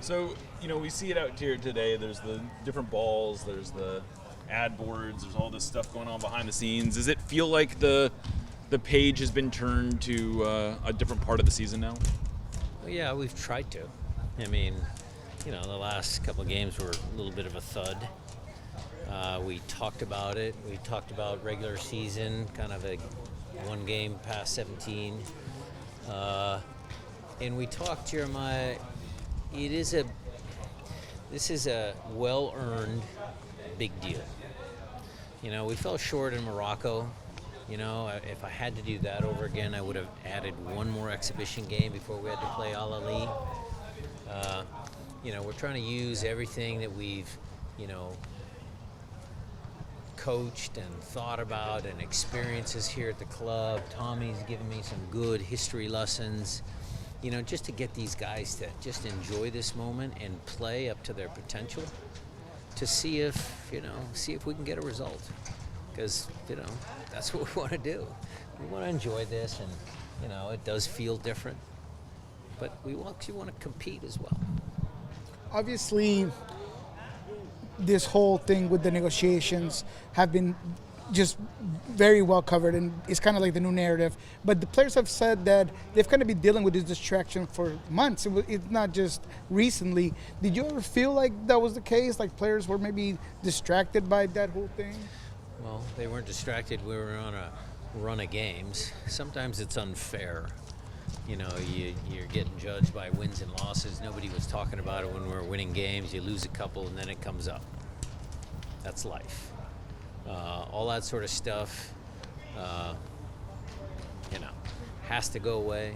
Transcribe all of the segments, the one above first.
So, we see it out here today. There's the different balls, there's the ad boards, there's all this stuff going on behind the scenes. Does it feel like the page has been turned to a different part of the season now? Well, yeah, we've tried to. I mean, the last couple of games were a little bit of a thud. We talked about it. We talked about regular season, kind of a one game past 17. And we talked, Jeremiah, this is a well-earned big deal. We fell short in Morocco. If I had to do that over again, I would have added one more exhibition game before we had to play Al Ahly. We're trying to use everything that we've, coached and thought about and experiences here at the club. Tommy's given me some good history lessons, just to get these guys to just enjoy this moment and play up to their potential to see if we can get a result. Because, that's what we want to do. We want to enjoy this, and, it does feel different. But we actually want to compete as well. Obviously, this whole thing with the negotiations have been just very well covered, and it's kind of like the new narrative. But the players have said that they've kind of been dealing with this distraction for months. It's not just recently. Did you ever feel like that was the case? Like players were maybe distracted by that whole thing? Well, they weren't distracted. We were on a run of games. Sometimes it's unfair. You're getting judged by wins and losses. Nobody was talking about it when we were winning games. You lose a couple, and then it comes up. That's life. All that sort of stuff, has to go away.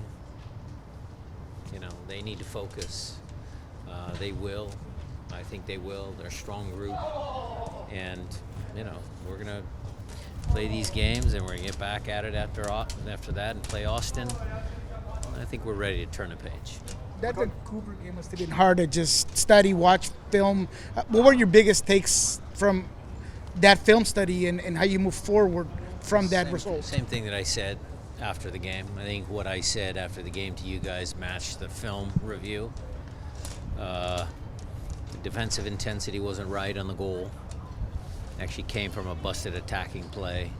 They need to focus. They will. I think they will. They're a strong group. And, we're going to play these games, and we're going to get back at it after that and play Austin. I think we're ready to turn the page. That Vancouver game must have been hard to just study, watch film. What were your biggest takes from that film study and how you move forward from that result? Same thing that I said after the game. I think what I said after the game to you guys matched the film review. The defensive intensity wasn't right on the goal. Actually came from a busted attacking play,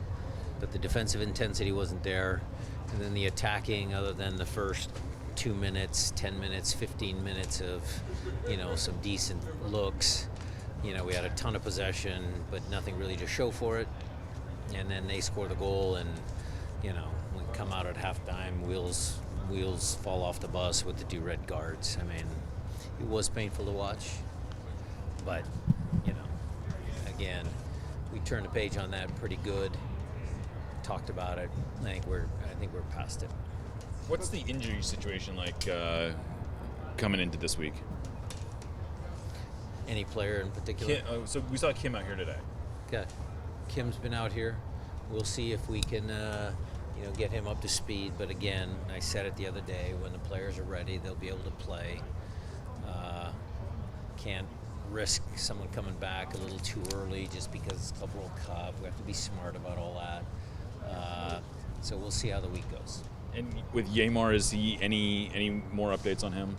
but the defensive intensity wasn't there. And then the attacking, other than the first 2 minutes, 10 minutes, 15 minutes of, some decent looks. We had a ton of possession, but nothing really to show for it. And then they score the goal, and, we come out at halftime, wheels fall off the bus with the 2 red guards. I mean, it was painful to watch. But, again, we turned the page on that pretty good. Talked about it. I think we're past it. What's the injury situation like coming into this week? Any player in particular? So we saw Kim out here today. Okay. Kim's been out here. We'll see if we can, get him up to speed. But again, I said it the other day, when the players are ready, they'll be able to play. Can't risk someone coming back a little too early just because it's Club World Cup. We have to be smart about all that. So we'll see how the week goes. And with Yeimar, is he any more updates on him?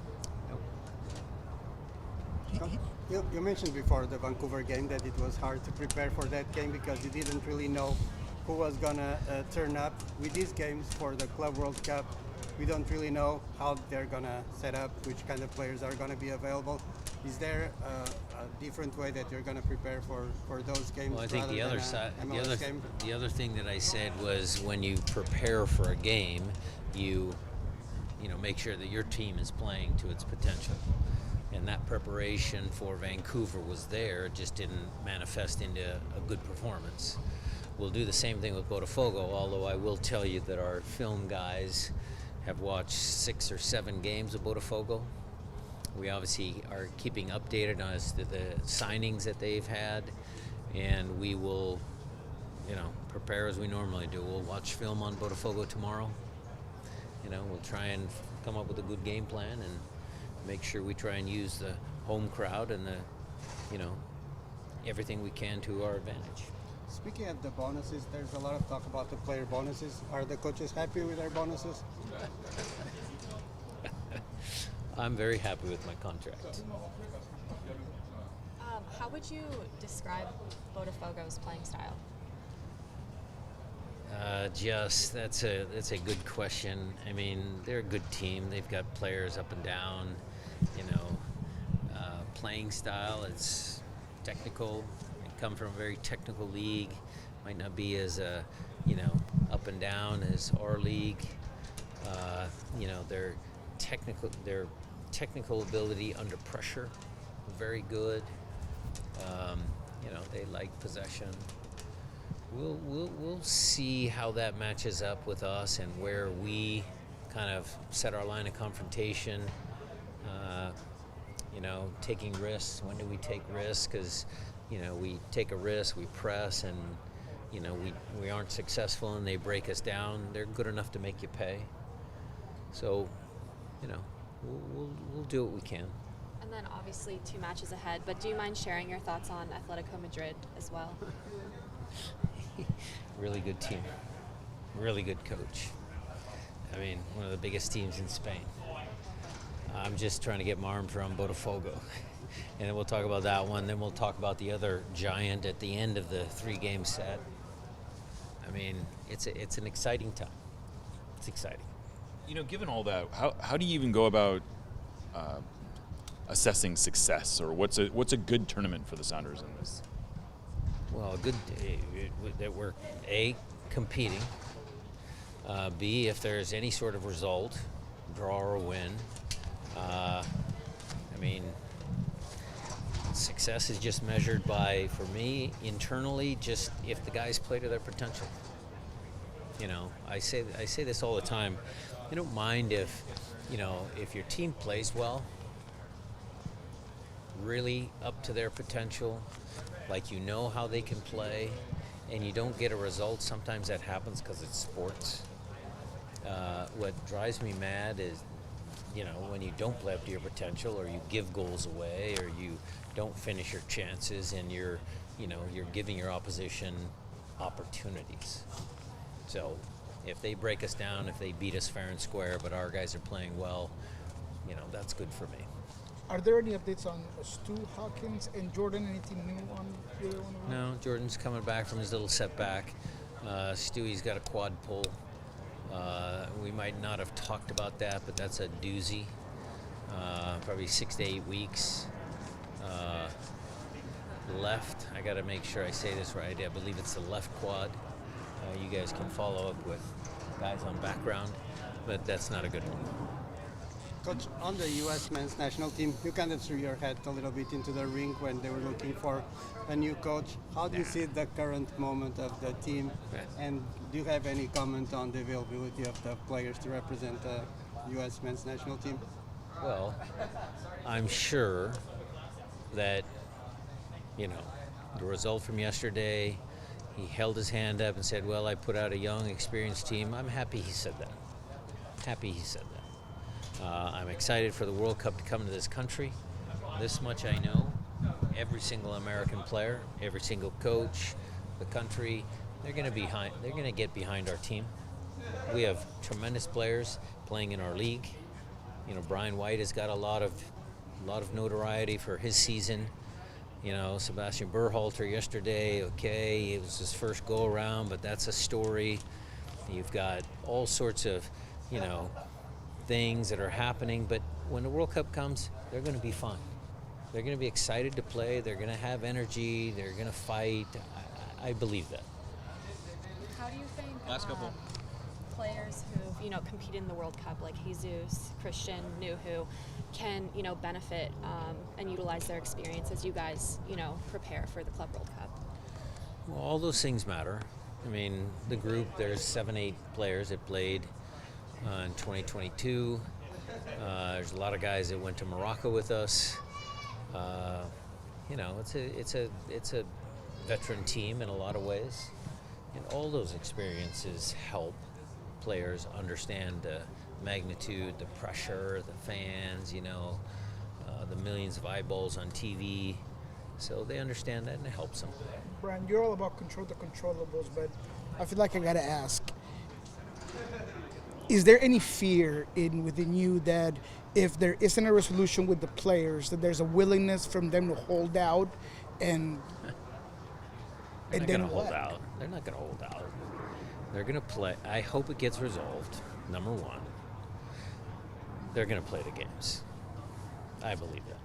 You mentioned before the Vancouver game that it was hard to prepare for that game because you didn't really know who was going to turn up. With these games for the Club World Cup, we don't really know how they're going to set up, which kind of players are going to be available. Is there a different way that you're going to prepare for those games? Well, I think the other side, game? the other thing that I said was when you prepare for a game, you make sure that your team is playing to its potential. And that preparation for Vancouver was there, it just didn't manifest into a good performance. We'll do the same thing with Bafogo, although I will tell you that our film guys have watched 6 or 7 games of Bafogo. We obviously are keeping updated as to the signings that they've had, and we will, prepare as we normally do. We'll watch film on Bafogo tomorrow. We'll try and come up with a good game plan and make sure we try and use the home crowd and everything we can to our advantage. Speaking of the bonuses, there's a lot of talk about the player bonuses. Are the coaches happy with their bonuses? I'm very happy with my contract. How would you describe Botafogo's playing style? That's a good question. I mean, they're a good team. They've got players up and down. Playing style. It's technical. They come from a very technical league. Might not be as up and down as our league. Their technical ability under pressure, very good. They like possession. We'll see how that matches up with us and where we kind of set our line of confrontation. Taking risks. When do we take risks? Because we take a risk, we press, and we aren't successful, and they break us down. They're good enough to make you pay. So, we'll do what we can. And then obviously 2 matches ahead, but do you mind sharing your thoughts on Atletico Madrid as well? Really good team. Really good coach. I mean, one of the biggest teams in Spain. I'm just trying to get my arms around Bafogo. And then we'll talk about that one. Then we'll talk about the other giant at the end of the 3-game set. I mean, it's an exciting time. It's exciting. Given all that, how do you even go about assessing success, or what's a good tournament for the Sounders in this? Well, good that we're A, competing. B, if there's any sort of result, draw or win. Success is just measured by, for me, internally, just if the guys play to their potential. I say this all the time. I don't mind if your team plays well, really up to their potential, like how they can play, and you don't get a result. Sometimes that happens because it's sports. What drives me mad is, when you don't play up to your potential, or you give goals away, or you don't finish your chances, and you're giving your opposition opportunities. So if they break us down, if they beat us fair and square, but our guys are playing well, that's good for me. Are there any updates on Stu Hawkins and Jordan? Anything new on either one of them? No, Jordan's coming back from his little setback. Stewie's got a quad pull. We might not have talked about that, but that's a doozy. Probably 6 to 8 weeks. Left, I got to make sure I say this right. I believe it's the left quad. You guys can follow up with guys on background, but that's not a good one. Coach, on the U.S. men's national team, you kind of threw your head a little bit into the ring when they were looking for a new coach. How do you see the current moment of the team? And do you have any comment on the availability of the players to represent the U.S. men's national team? Well, I'm sure that, the result from yesterday, he held his hand up and said, well, I put out a young, experienced team. I'm happy he said that. I'm excited for the World Cup to come to this country. This much I know. Every single American player, every single coach, the country, they're going to get behind our team. We have tremendous players playing in our league. Brian White has got a lot of notoriety for his season. Sebastian Berhalter yesterday, okay, it was his first go around, but that's a story. You've got all sorts of, things that are happening, but when the World Cup comes, they're going to be fun. They're going to be excited to play. They're going to have energy. They're going to fight. I believe that. How do you think Last couple. Players who've competed in the World Cup, like Jesus, Christian, Nuhu, can benefit and utilize their experience as you guys prepare for the Club World Cup? Well, all those things matter. The group, there's 7-8 players that played in 2022. There's a lot of guys that went to Morocco with us. It's a veteran team in a lot of ways, and all those experiences help players understand the magnitude, the pressure, the fans, the millions of eyeballs on TV. So they understand that, and it helps them. Brian, you're all about control the controllables, but I feel like I gotta ask. is there any fear within you that if there isn't a resolution with the players, that there's a willingness from them to hold out and They're not then going to hold what? out. They're not going to hold out. They're going to play. I hope it gets resolved, number one. They're going to play the games. I believe that.